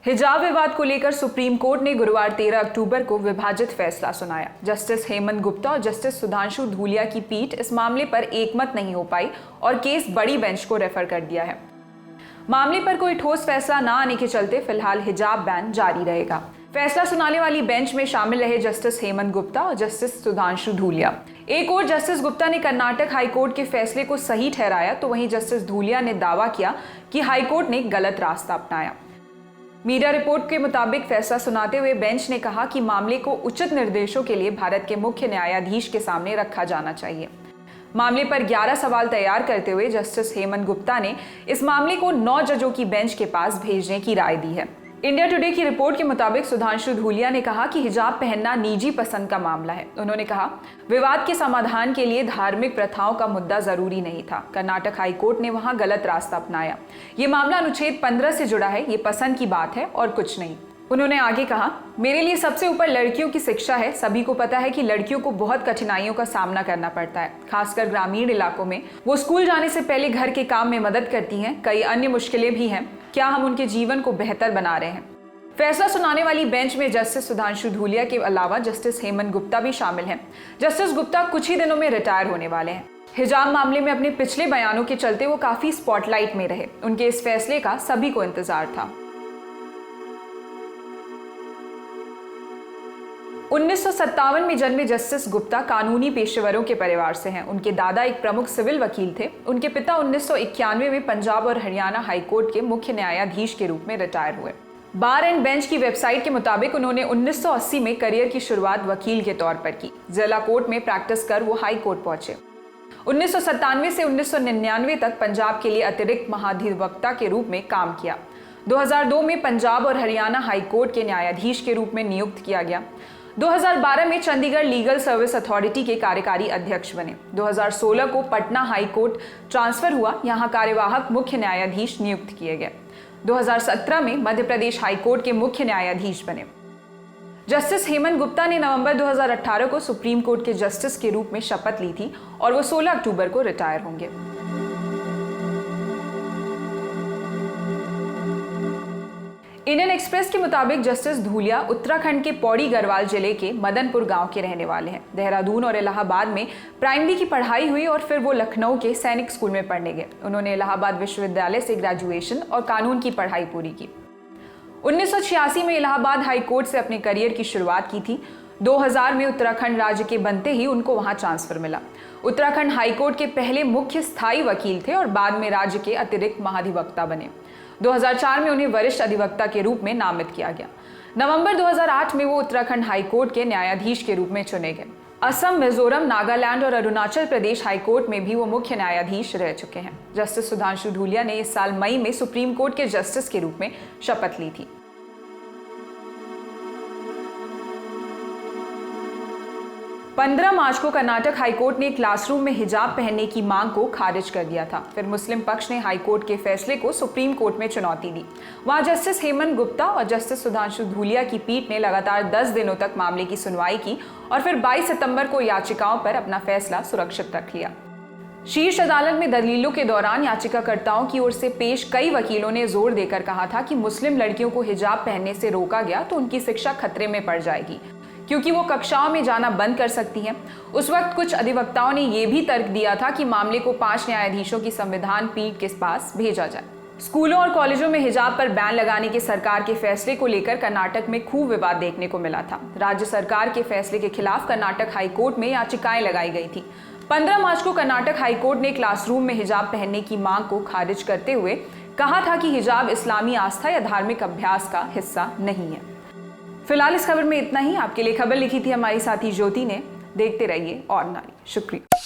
हिजाब विवाद को लेकर सुप्रीम कोर्ट ने गुरुवार 13 अक्टूबर को विभाजित फैसला सुनाया। जस्टिस हेमंत गुप्ता और जस्टिस सुधांशु धूलिया की पीठ इस मामले पर एकमत नहीं हो पाई और केस बड़ी बेंच को रेफर कर दिया है। मामले पर कोई ठोस फैसला न आने के चलते फिलहाल हिजाब बैन जारी रहेगा। फैसला सुनाने वाली बेंच में शामिल रहे जस्टिस हेमंत गुप्ता और जस्टिस सुधांशु धूलिया। एक ओर जस्टिस गुप्ता ने कर्नाटक हाईकोर्ट के फैसले को सही ठहराया, तो वहीं जस्टिस धूलिया ने दावा किया कि हाईकोर्ट ने गलत रास्ता अपनाया। मीडिया रिपोर्ट के मुताबिक फैसला सुनाते हुए बेंच ने कहा कि मामले को उचित निर्देशों के लिए भारत के मुख्य न्यायाधीश के सामने रखा जाना चाहिए। मामले पर 11 सवाल तैयार करते हुए जस्टिस हेमंत गुप्ता ने इस मामले को 9 जजों की बेंच के पास भेजने की राय दी है। इंडिया टुडे की रिपोर्ट के मुताबिक सुधांशु धूलिया ने कहा कि हिजाब पहनना निजी पसंद का मामला है। उन्होंने कहा, विवाद के समाधान के लिए धार्मिक प्रथाओं का मुद्दा जरूरी नहीं था। कर्नाटक हाईकोर्ट ने वहां गलत रास्ता अपनाया। ये मामला अनुच्छेद 15 से जुड़ा है, ये पसंद की बात है और कुछ नहीं। उन्होंने आगे कहा, मेरे लिए सबसे ऊपर लड़कियों की शिक्षा है। सभी को पता है कि लड़कियों को बहुत कठिनाइयों का सामना करना पड़ता है, खासकर ग्रामीण इलाकों में। वो स्कूल जाने से पहले घर के काम में मदद करती हैं। कई अन्य मुश्किलें भी हैं। क्या हम उनके जीवन को बेहतर बना रहे हैं? फैसला सुनाने वाली बेंच में जस्टिस सुधांशु धूलिया के अलावा जस्टिस हेमंत गुप्ता भी शामिल हैं। जस्टिस गुप्ता कुछ ही दिनों में रिटायर होने वाले हैं। हिजाब मामले में अपने पिछले बयानों के चलते वो काफी स्पॉटलाइट में रहे। उनके इस फैसले का सभी को इंतजार था। 1957 में जन्मे जस्टिस गुप्ता कानूनी पेशेवरों के परिवार से हैं। उनके दादा एक प्रमुख सिविल वकील थे। उनके पिता 1991 में पंजाब और हरियाणा हाईकोर्ट के मुख्य न्यायाधीश के रूप में रिटायर हुए। बार एंड बेंच की वेबसाइट के मुताबिक उन्होंने 1980 में करियर की शुरुआत वकील के तौर पर की। जिला कोर्ट में प्रैक्टिस कर वो हाई कोर्ट पहुंचे। 1997 से 1999 तक पंजाब के लिए अतिरिक्त महाधिवक्ता के रूप में काम किया। 2002 में पंजाब और हरियाणा हाईकोर्ट के न्यायाधीश के रूप में नियुक्त किया गया। 2012 में चंडीगढ़ लीगल सर्विस अथॉरिटी के कार्यकारी अध्यक्ष बने। 2016 को पटना हाई कोर्ट ट्रांसफर हुआ। यहां कार्यवाहक मुख्य न्यायाधीश नियुक्त किए गए। 2017 में मध्य प्रदेश हाई कोर्ट के मुख्य न्यायाधीश बने। जस्टिस हेमंत गुप्ता ने नवंबर 2018 को सुप्रीम कोर्ट के जस्टिस के रूप में शपथ ली थी और वो 16 अक्टूबर को रिटायर होंगे। इंडियन एक्सप्रेस के मुताबिक जस्टिस धूलिया उत्तराखंड के पौड़ी गढ़वाल जिले के मदनपुर गांव के रहने वाले हैं। देहरादून और इलाहाबाद में प्राइमरी की पढ़ाई हुई और फिर वो लखनऊ के सैनिक स्कूल में पढ़ने गए। उन्होंने इलाहाबाद विश्वविद्यालय से ग्रेजुएशन और कानून की पढ़ाई पूरी की। 1986 में इलाहाबाद हाई कोर्ट से अपने करियर की शुरुआत की थी। 2000 में उत्तराखंड राज्य के बनते ही उनको वहां ट्रांसफर मिला। उत्तराखंड हाईकोर्ट के पहले मुख्य स्थायी वकील थे और बाद में राज्य के अतिरिक्त महाधिवक्ता बने। 2004 में उन्हें वरिष्ठ अधिवक्ता के रूप में नामित किया गया। नवंबर 2008 में वो उत्तराखंड हाईकोर्ट के न्यायाधीश के रूप में चुने गए। असम, मिजोरम, नागालैंड और अरुणाचल प्रदेश हाईकोर्ट में भी वो मुख्य न्यायाधीश रह चुके हैं। जस्टिस सुधांशु धूलिया ने इस साल मई में सुप्रीम कोर्ट के जस्टिस के रूप में शपथ ली थी। 15 मार्च को कर्नाटक हाईकोर्ट ने क्लासरूम में हिजाब पहनने की मांग को खारिज कर दिया था। फिर मुस्लिम पक्ष ने हाईकोर्ट के फैसले को सुप्रीम कोर्ट में चुनौती दी। वहां जस्टिस हेमंत गुप्ता और जस्टिस सुधांशु धूलिया की पीठ ने लगातार 10 दिनों तक मामले की सुनवाई की और फिर 22 सितंबर को याचिकाओं पर अपना फैसला सुरक्षित रख लिया। शीर्ष अदालत में दलीलों के दौरान याचिकाकर्ताओं की ओर से पेश कई वकीलों ने जोर देकर कहा था कि मुस्लिम लड़कियों को हिजाब पहनने से रोका गया तो उनकी शिक्षा खतरे में पड़ जाएगी, क्योंकि वो कक्षाओं में जाना बंद कर सकती हैं। उस वक्त कुछ अधिवक्ताओं ने यह भी तर्क दिया था कि मामले को 5 न्यायाधीशों की संविधान पीठ के पास भेजा जाए। स्कूलों और कॉलेजों में हिजाब पर बैन लगाने के सरकार के फैसले को लेकर कर्नाटक में खूब विवाद देखने को मिला था। राज्य सरकार के फैसले के खिलाफ कर्नाटक हाईकोर्ट में याचिकाएं लगाई गई थी। 15 मार्च को कर्नाटक हाईकोर्ट ने क्लासरूम में हिजाब पहनने की मांग को खारिज करते हुए कहा था कि हिजाब इस्लामी आस्था या धार्मिक अभ्यास का हिस्सा नहीं है। फिलहाल इस खबर में इतना ही। आपके लिए खबर लिखी थी हमारी साथी ज्योति ने। देखते रहिए और नारी। शुक्रिया।